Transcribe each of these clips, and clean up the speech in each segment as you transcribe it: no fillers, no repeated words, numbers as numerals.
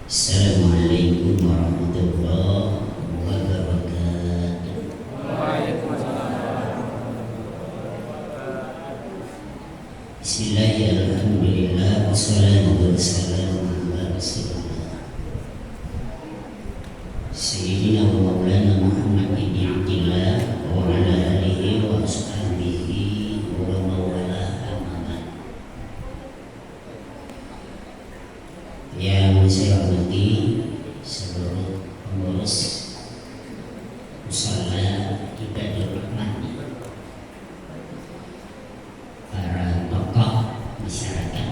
Assalamualaikum warahmatullahi wabarakatuh. Bismillahirrahmanirrahim. Wassalatu wassalamu ala Rasulillah Sayyidina wa maulana Muhammad ibn Abdillah wa ala alihi wa ashabihi wa mawala amaman. Yang saya hormati seluruh pengurus musala Ibadur Rahman, para tokoh masyarakat,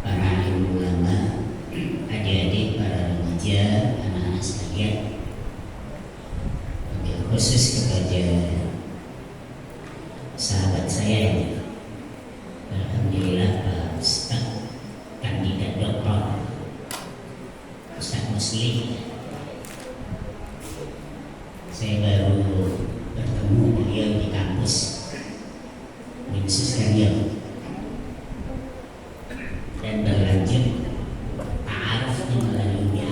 para alim ulama, adik-adik, para remaja, anak-anak sekalian, wabil khusus kepada sahabat saya ini, alhamdulillah Pak Ustaz kandidat doktor Ustaz Muslim. Saya baru bertemu beliau di kampus Universitas Riau dan berlanjut ta'arufnya melalui dia,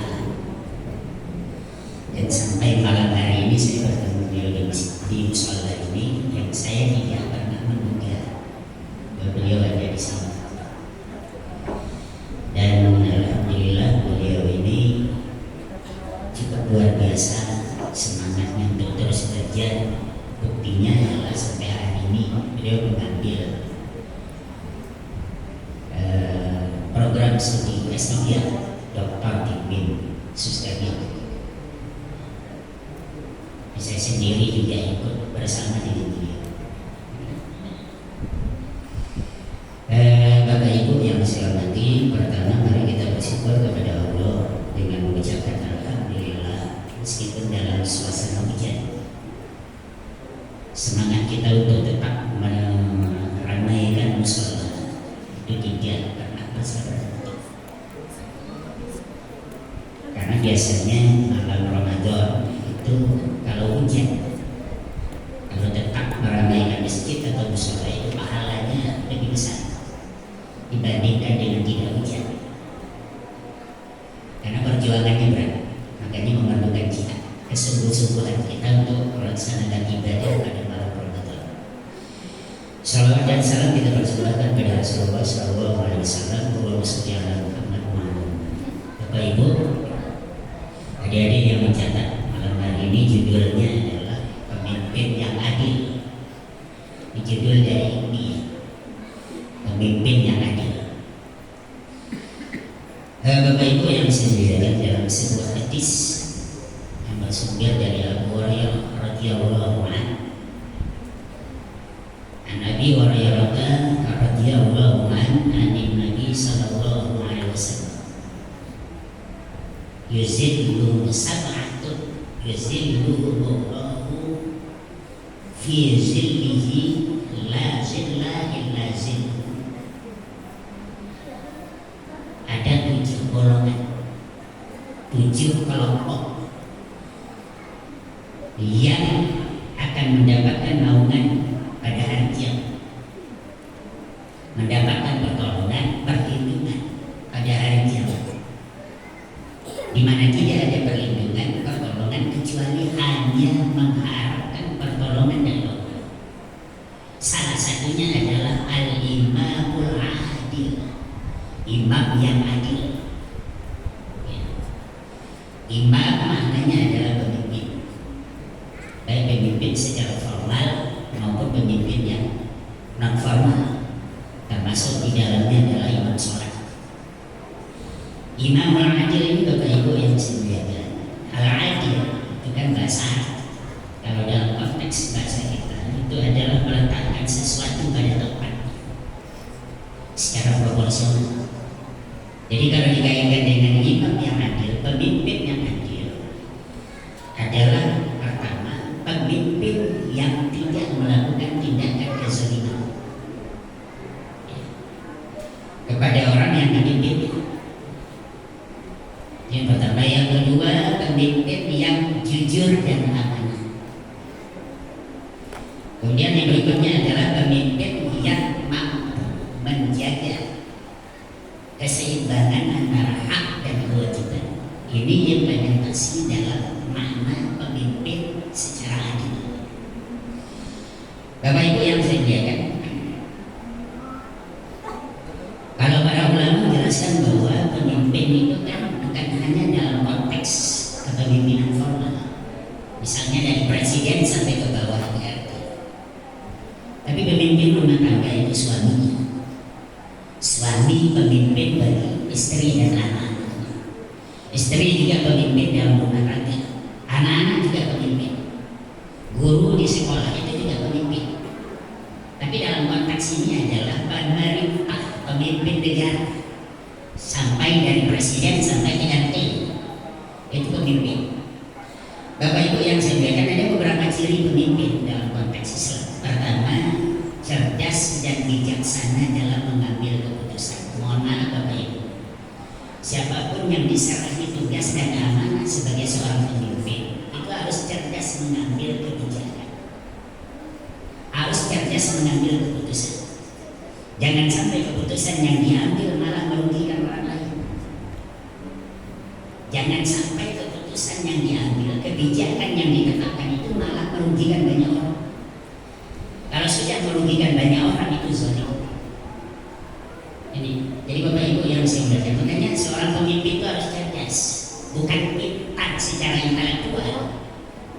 dan sampai malam hari ini saya bertemu beliau di musola ini yang saya tidak pernah menduga bahwa beliau ada di sana. Dan alhamdulillah beliau ini cukup luar biasa semangatnya untuk terus bekerja. Buktinya adalah sampai hari ini beliau mengambil program studi S3 Dr. Timbin Sustabil. Saya sendiri juga ikut bersama dengan beliau. Bapak Ibu yang saya hormati, pertama mari kita bersyukur kepada Allah dengan mengucapkan alhamdulillah meskipun dalam suasana hujan. Semangat kita untuk tetap meramaikan musola itu tidak pernah berhenti. Karena biasanya malam Ramadan itu kalau hujan, kalau tetap meramaikan masjid atau musola itu pahalanya lebih besar dibandingkan dengan tidak hujan. Karena perjuangannya berat, makanya memerlukan jihad, kesungguh-sungguhan kita untuk melaksanakan ibadah pada malam Ramadan. Salawat dan salam kita persembahkan pada Rasulullah Sallallahu Alaihi Wasallam. Allahumma sholli ala Muhammad. Bapak Ibu, adik-adik yang mencatat, malam hari ini judulnya adalah Pemimpin yang Adil. Ini judul dari ini, Pemimpin yang Adil. Bapak Ibu yang saya muliakan, dalam sebuah hadis yang bersumber dari Abu Hurairah radhiyallahu anhu, an Abi Hurairah radhiyallahu anhu, an Nabi sallallahu alaihi wasallam, yuzilluhum sab'atun yuzilluhum Allahu fi zillihi la zilla illa zilluh. Ada 7 golongan, 7 kelompok yang akan mendapatkan naungan pada hari kiamat, mendapatkan pertolongan, perlindungan pada hari kiamat, di mana tidak ada perlindungan, pertolongan kecuali hanya mengharapkan pertolongan dari Allah. Salah satunya adalah al-imamul adil, imam yang adil. Ya. Imam maknanya adalah pemimpin, baik pemimpin secara formal maupun pemimpin yang non formal, termasuk di dalamnya adalah imam sholat. Imam al-adil ini Bapak Ibu yang disediakan, al-adil itu kan bahasa Arab. Kalau dalam konteks bahasa kita itu adalah meletakkan sesuatu pada tempat secara proporsional. Jadi kalau dikaitkan dengan imam yang adil, pemimpin yang adil adalah pertama, pemimpin yang tidak melakukan tindakan kezaliman kepada orang yang dipimpin. Yang pertama. Yang kedua, pemimpin yang jujur dan amanah. Kemudian yang berikutnya adalah pemimpin yang mampu menjaga keseimbangan antara hak dan kewajiban. toleransi dalam makna pemimpin secara adil. Bapak Ibu yang saya muliakan, kalau para ulama menjelaskan bahwa pemimpin itu kan bukan hanya dalam konteks kepemimpinan formal, misalnya dari presiden sampai ke bawah RT, tapi pemimpin rumah tangga itu suaminya. Suami pemimpin bagi istri dan anak-anaknya. Istri juga pemimpin dalam rumah tangga. Anak-anak juga pemimpin. Guru di sekolah itu juga pemimpin. Tapi dalam konteks ini adalah pemerintah, pemimpin negara, sampai dari presiden sampai ke RT, itu pemimpin. Bapak Ibu yang saya muliakan, ada beberapa ciri pemimpin dalam konteks Islam. Pertama, cerdas dan bijaksana dalam mengambil keputusan. Mohon maaf Bapak Ibu, siapapun yang diserahi tugas dan amanah sebagai seorang pemimpin itu harus cerdas mengambil kebijakan, harus cerdas mengambil keputusan. Jangan sampai keputusan yang diambil malah merugikan orang lain. Jangan sampai keputusan yang diambil, kebijakan yang ditetapkan itu malah merugikan banyak orang. Kalau sudah merugikan banyak orang itu zalim. Ini, jadi Bapak Ibu yang saya muliakan, makanya seorang pemimpin itu harus cerdas, bukan pintar secara intelektual,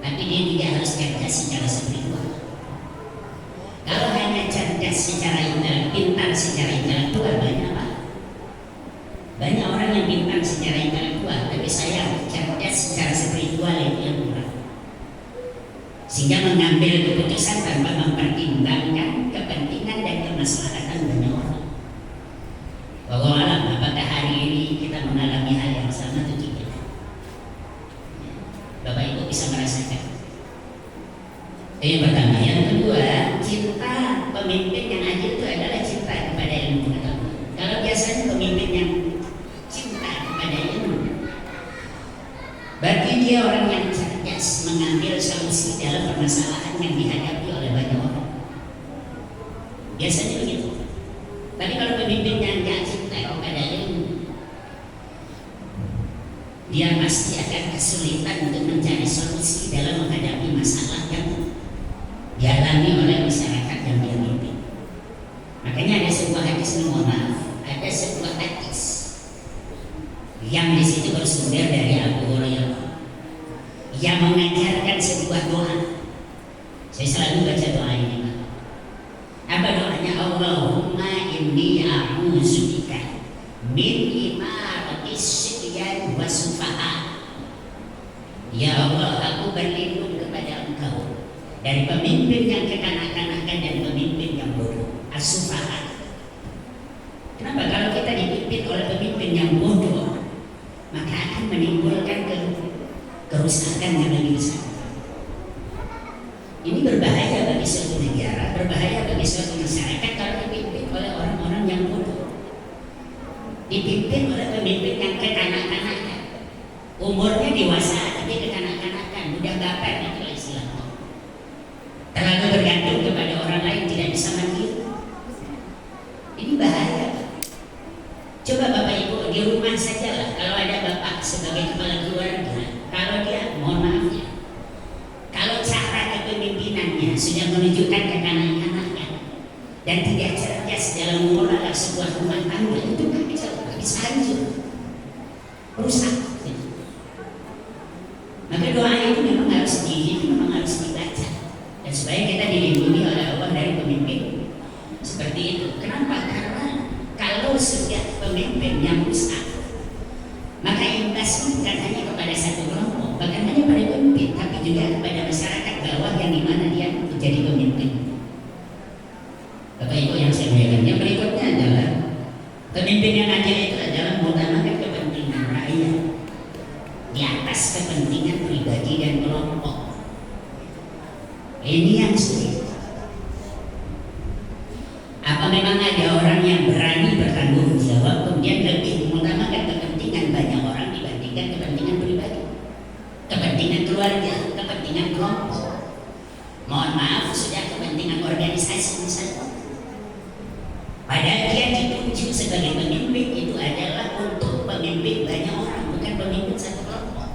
tapi dia juga harus cerdas secara spiritual. Kalau hanya cerdas secara intelektual, pintar secara intelektual, banyak apa? Banyak orang yang pintar secara intelektual, tapi sayang cerdas secara spiritual itu yang kurang. Sehingga mengambil keputusan tanpa mempertimbangkan kepentingan dan kemaslahatan banyak orang. Wallahu a'lam, apakah hari ini kita mengalami hal yang sama atau tidak? Bapak Ibu bisa merasakan. Yang pertama, yang kedua, cinta pemimpin yang adil itu adalah cinta kepada ilmu pengetahuan. Kalau biasanya pemimpin yang cinta kepada ilmu, berarti dia orang yang cerdas mengambil solusi dalam permasalahan yang dihadapi oleh banyak orang. Biasanya begitu. Tapi kalau pemimpin yang tidak cinta kepada ilmu, dia pasti akan kesulitan untuk mencari solusi dalam menghadapi masalah yang dialami oleh masyarakat yang dia pimpin. Makanya ada sebuah hadis, mohon maaf, ada sebuah hadis yang di situ bersumber dari Abu Hurairah yang mengajarkan sebuah doa. Saya selalu baca doa ini. Apa doanya? Allahumma inni a'udzubika min imaratis sibyan wa sufaha. Ya Allah, aku berlindung kepada Engkau dari pemimpin yang kekanak-kanakan dan pemimpin yang bodoh, as-sufaha. Kenapa? Kalau kita dipimpin oleh pemimpin yang bodoh, maka akan menimbulkan kerusakan yang lebih besar. Ini berbahaya bagi suatu negara, berbahaya bagi suatu masyarakat kalau dipimpin oleh orang-orang yang bodoh, dipimpin oleh pemimpin yang kekanak-kanakan. Umurnya dewasa tapi kekanak-kanakan, mudah baper, itu istilahnya. Terlalu bergantung kepada orang lain, tidak bisa mandiri. Ini bahaya. Coba Bapak Ibu di rumah sajalah, kalau ada bapak sebagai kepala keluarga, kalau dia, mohon maaf ya, kalau cara kepemimpinannya sudah menunjukkan kekanak-kanakan dan tidak cerdas dalam mengelola sebuah rumah tangga, itu kan bisa hancur, rusak. Maka doa itu memang harus dibaca, dan supaya kita dilindungi oleh Allah dari pemimpin seperti itu. Kenapa? Karena kalau sudah pemimpin yang rusak, maka imbasnya bukan hanya kepada satu kelompok, bahkan hanya pada pemimpin, tapi juga kepada masyarakat bawah yang dimana dia menjadi pemimpin. Bapak Ibu yang saya muliakan, yang berikutnya adalah pemimpin yang adil itu adalah mengutamakan kepentingan rakyat di atas kepentingan pribadi dan kelompok. Ini yang sulit. Apa memang ada orang yang berani bertanggung jawab kemudian lebih mengutamakan kepentingan banyak orang dibandingkan kepentingan pribadi, kepentingan keluarga, kepentingan kelompok? Mohon maaf, sudah kepentingan organisasi misalnya. Padahal dia ditunjuk sebagai pemimpin itu adalah untuk pemimpin banyak orang, bukan pemimpin satu kelompok.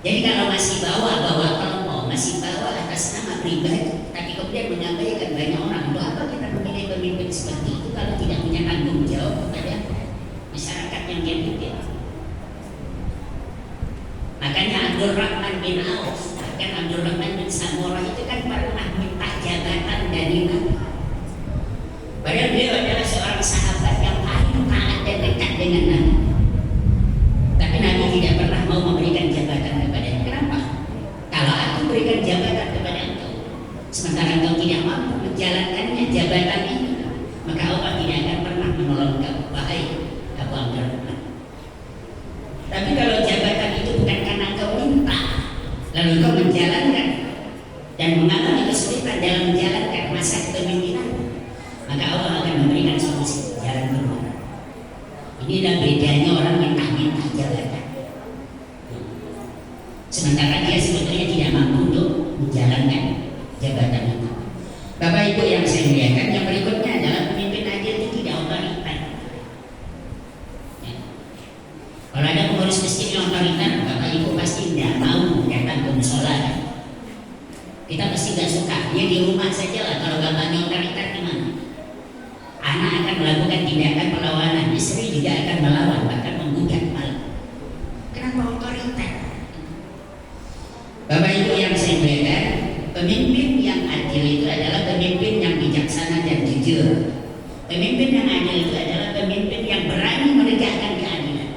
Jadi kalau masih bawa kelompok, masih bawa atas nama pribadi, tapi kemudian mengabaikan banyak orang, untuk apa kita memilih pemimpin seperti itu kalau tidak punya tanggung jawab kepada masyarakat yang dia pimpin? Makanya Abdul Rahman bin Auf, bahkan Abdul Rahman bin Samurah itu kan pernah minta jabatan dari Nabi. Padahal beliau adalah seorang sahabat yang paling taat dan dekat dengan Nabi. Tapi Nabi tidak pernah mau memberikan jabatan kepadanya. Kenapa? Kalau aku berikan jabatan kepada engkau, sementara engkau tidak mampu menjalankannya jabatan itu, maka Allah tidak akan pernah menolong engkau. Wahai Abu Abdul Rahman. Tapi kalau jabatan itu bukan karena engkau minta, lalu engkau menjalankan dan mengalami kesulitan dalam menjalankan masa kepemimpinan, maka Allah akan memberikan solusi jalan keluar. Inilah bedanya orang minta-minta jabatan, sementara dia sebetulnya tidak mampu untuk menjalankan jabatan itu. Bapak Ibu yang saya muliakan, yang berikutnya adalah pemimpin adil itu tidak otoriter. Ya. Kalau ada pengurus masjid yang otoriter, Bapak Ibu pasti tidak mau datang ke musola. Kita pasti tidak suka. Dia di rumah saja lah. Kalau bapaknya otoriter gimana? Anak akan melakukan tindakan perlawanan, istri juga akan melawan, bahkan menggugat malah. Kenapa otoriter? Bapak Ibu yang saya muliakan, pemimpin yang adil itu adalah pemimpin yang bijaksana dan jujur. Pemimpin yang adil itu adalah pemimpin yang berani menegakkan keadilan,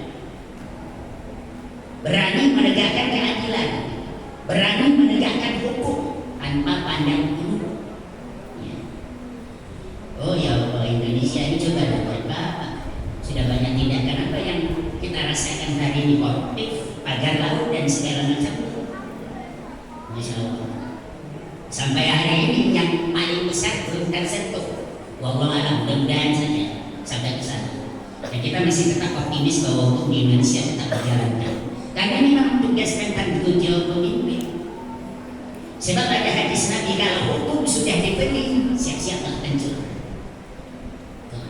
berani menegakkan keadilan, berani menegakkan hukum tanpa pandang bulu. Oh ya Allah, Indonesia ini coba dapat apa? Sudah banyak tindakan apa yang kita rasakan hari ini, koruptif, pagar laut dan segala macam. Masya Allah. Sampai hari ini yang paling besar belum tersentuh. Wallahualam, mudah-mudahan saja sampai ke sana. Dan kita masih tetap optimis bahwa hukum di Indonesia tetap berjalan. Karena memang tugas dan tanggung jawab pemimpin. Sebab ada hadis Nabi, kalau hukum sudah diberi, siap-siaplah hancur.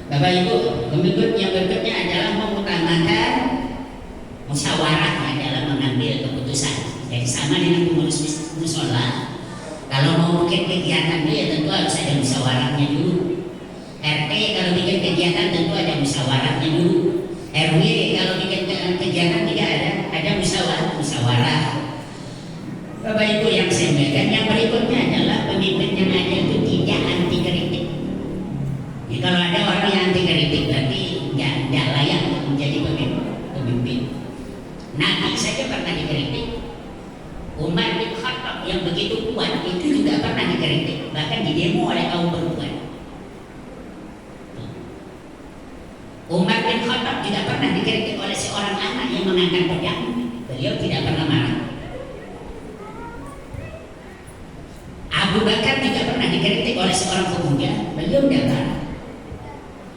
Bapak Ibu, pemimpin yang berikutnya adalah mengutamakan musyawarah dalam mengambil keputusan. Jadi sama dengan pengurus musola, kalau mau bikin kegiatan dia tentu harus ada musyawarahnya dulu. RT kalau bikin kegiatan tentu ada musyawarahnya dulu. RW kalau bikin kegiatan tidak ada musyawarah. Bapak Ibu yang saya muliakan, yang berikutnya adalah pemimpin yang ada itu tidak anti kritik. Jadi kalau ada orang yang anti kritik berarti nggak layak menjadi pemimpin. Nabi saja pernah dikritik. Umar bin Khattab yang begitu kuat itu juga pernah dikritik, bahkan didemo oleh kaum perempuan. Umar bin Khattab juga pernah dikritik oleh seorang anak yang mengangkat pedang. Beliau tidak pernah marah. Abu Bakar juga pernah dikritik oleh seorang pemuda. Beliau tidak marah.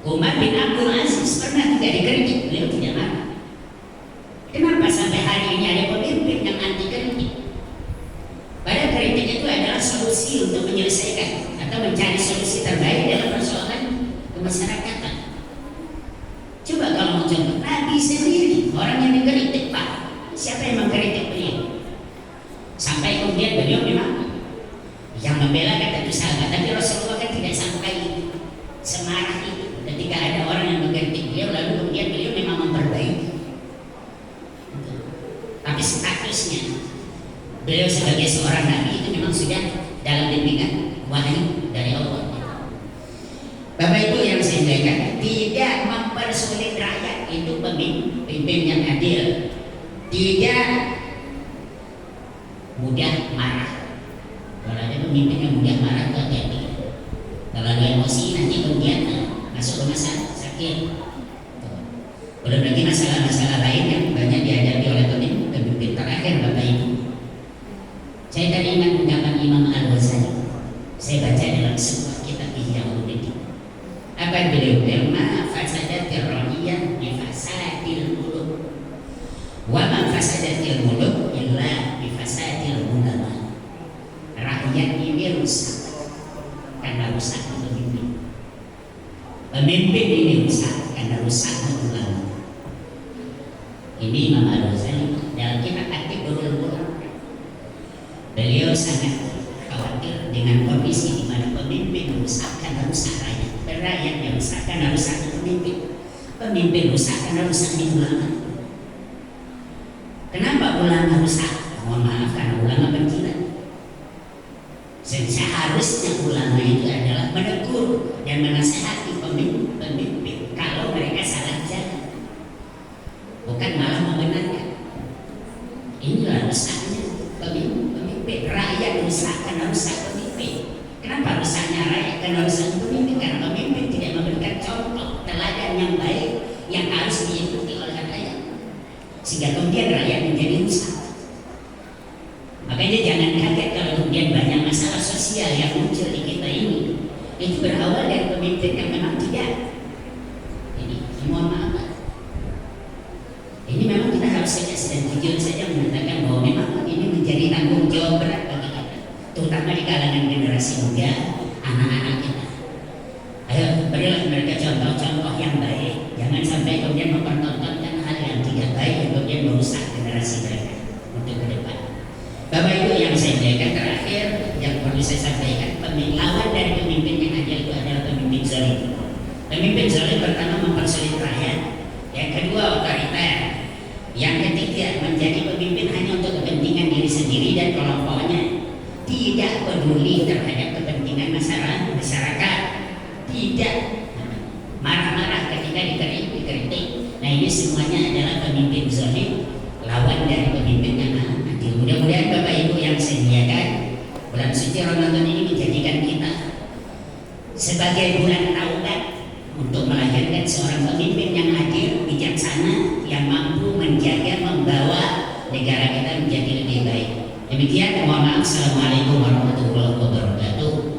Umar bin Abdul Aziz pernah juga dikritik. Beliau tidak marah. Kenapa sampai hari ini ada pemimpin yang anti kritik? Padahal kritik itu adalah solusi untuk menyelesaikan atau mencari solusi terbaik dalam persoalan kemasyarakatan. Coba kalau mau contoh, Nabi sendiri orang yang dikritik, Pak, siapa yang mengkritik beliau? Sampai kemudian beliau memang yang membela kata itu sahabat, tapi Rasulullah kan tidak sampai semarah itu ketika ada orang yang mengkritik beliau, lalu kemudian beliau memang memperbaiki. Tapi statusnya beliau sebagai seorang nabi itu memang sudah dalam bimbingan wahyu dari Allah. Bapak Ibu yang saya muliakan, tidak mempersulit rakyat itu pemimpin yang adil. Tidak mudah marah. Kalau ada pemimpin yang mudah marah itu hati-hati. Kalau ada emosi nanti kemudian masuk rumah sakit. Belum lagi masalah-masalah lain yang banyak dihadapi oleh pemimpin terakhir, Bapak Ibu. Saya tadi ingat ucapan Imam Al-Ghazali. Saya baca dalam sebuah kitab Ihya Ulumuddin. Apa beliau bilang? Ma fasadatir ra'iyah bi fasadil muluk. Wa ma fasadatil muluk illa bi fasadil ulama. Rakyat ini rusak karena rusak pemimpin. Pemimpin ini rusak karena rusaknya ulama. Ini Imam Al-Ghazali dalam kitab At-Tibrul Quran. sangat khawatir dengan kondisi di mana pemimpin rusak karena rusak rakyat, dan rakyat yang rusak karena rusak pemimpin. Pemimpin rusak karena rusak ulama. Kenapa ulama rusak? Mohon maaf, karena ulama berjilat. Seharusnya ulama itu adalah menegur dan menasihati pemimpin kalau mereka salah jalan, bukan malah membenarkan. Inilah rusaknya pemimpin. Rakyat rusak karena rusak pemimpin. Kenapa rusaknya rakyat karena rusak pemimpin? Karena pemimpin tidak memberikan contoh teladan yang baik yang harus diikuti oleh rakyat, sehingga kemudian rakyat menjadi rusak. Makanya jangan kaget kalau kemudian banyak masalah sosial yang muncul di kita ini. Itu berawal dari pemimpin yang memang tidak. Ini mohon maaf. Ini memang kita harus tegas dan jujur saja mengatakan bahwa memang ini menjadi tanggung jawab berat bagi kita, terutama di kalangan generasi muda, anak-anak kita. Ayo berilah mereka contoh-contoh yang baik. Jangan sampai kemudian mempertontonkan hal yang tidak baik yang kemudian merusak generasi mereka untuk ke depan. Bapak Ibu yang saya muliakan, terakhir yang perlu saya sampaikan, lawan dari pemimpin yang adil itu adalah pemimpin zalim. Pemimpin zalim pertama mempersulit rakyat, yang kedua otoriter, yang ketiga menjadi pemimpin hanya untuk kepentingan diri sendiri dan kelompoknya, tidak peduli terhadap kepentingan masyarakat, tidak marah-marah ketika dikritik. Nah, ini semuanya adalah pemimpin zalim, lawan dari pemimpin yang adil. Mudah-mudahan Bapak Ibu yang saya muliakan, bulan suci Ramadan ini menjadikan kita sebagai bulan taubat untuk melahirkan seorang pemimpin yang adil, bijaksana, yang mampu menjaga, membawa negara kita menjadi lebih baik. Demikian, mohon maaf. Assalamualaikum warahmatullahi wabarakatuh.